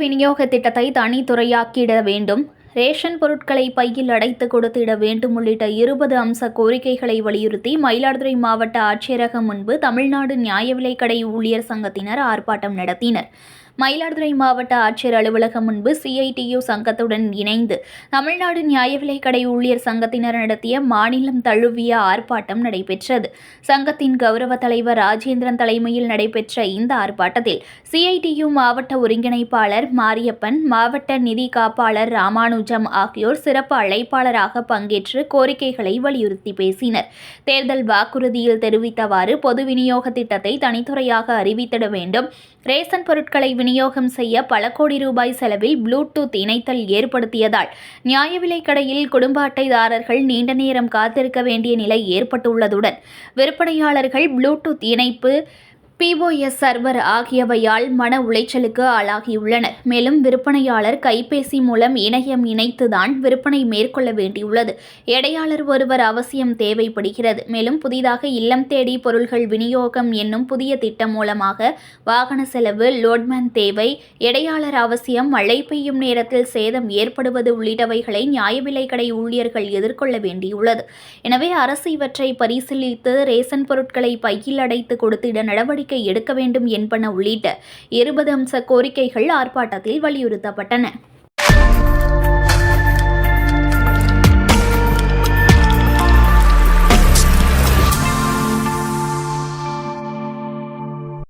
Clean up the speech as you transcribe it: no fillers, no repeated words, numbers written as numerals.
விநியோக திட்டத்தை தனித்துறையாக்கிட வேண்டும், ரேஷன் பொருட்களை பையில் அடைத்து கொடுத்திட வேண்டும் உள்ளிட்ட 20 அம்ச கோரிக்கைகளை வலியுறுத்தி மயிலாடுதுறை மாவட்ட ஆட்சியரகம் முன்பு தமிழ்நாடு நியாய விலைக்கடை ஊழியர் சங்கத்தினர் ஆர்ப்பாட்டம் நடத்தினர். மயிலாடுதுறை மாவட்ட ஆட்சியர் அலுவலகம் முன்பு CITU சங்கத்துடன் இணைந்து தமிழ்நாடு நியாய விலைக்கடை ஊழியர் சங்கத்தினர் நடத்திய மாநிலம் தழுவிய ஆர்ப்பாட்டம் நடைபெற்றது. சங்கத்தின் கௌரவ தலைவர் ராஜேந்திரன் தலைமையில் நடைபெற்ற இந்த ஆர்ப்பாட்டத்தில் CITU மாவட்ட ஒருங்கிணைப்பாளர் மாரியப்பன், மாவட்ட நிதி காப்பாளர் ராமானுஜம் ஆகியோர் சிறப்பு அழைப்பாளராக பங்கேற்று கோரிக்கைகளை வலியுறுத்தி பேசினர். தேர்தல் வாக்குறுதியில் தெரிவித்தவாறு பொது விநியோக திட்டத்தை தனித்துறையாக அறிவித்திட வேண்டும், ரேஷன் பொருட்களை விநியோகம் செய்ய பல கோடி ரூபாய் செலவில் ப்ளூடூத் இணைத்தல் ஏற்படுத்தியதால் நியாய விலைக் கடையில் குடும்ப அட்டைதாரர்கள் நீண்ட நேரம் காத்திருக்க வேண்டிய நிலை ஏற்பட்டுள்ளதுடன் விற்பனையாளர்கள் ப்ளூடூத் இணைப்பு, POS சர்வர் ஆகியவையால் மன உளைச்சலுக்கு ஆளாகியுள்ளனர். மேலும் விற்பனையாளர் கைபேசி மூலம் இணையம் இணைத்துதான் விற்பனை மேற்கொள்ள வேண்டியுள்ளது. எடையாளர் ஒருவர் அவசியம் தேவைப்படுகிறது. மேலும் புதிதாக இல்லம் தேடி பொருள்கள் விநியோகம் என்னும் புதிய திட்டம் மூலமாக வாகன செலவு, லோட்மேன் தேவை, எடையாளர் அவசியம், மழை பெய்யும் நேரத்தில் சேதம் ஏற்படுவது உள்ளிட்டவைகளை நியாய விலைக்கடை ஊழியர்கள் எதிர்கொள்ள வேண்டியுள்ளது. எனவே அரசு இவற்றை பரிசீலித்து ரேஷன் பொருட்களை பையில் அடைத்து கொடுத்திட நடவடிக்கை எடுக்க வேண்டும் என்பன உள்ளிட்ட 20 அம்ச கோரிக்கைகள் ஆர்ப்பாட்டத்தில் வலியுறுத்தப்பட்டன.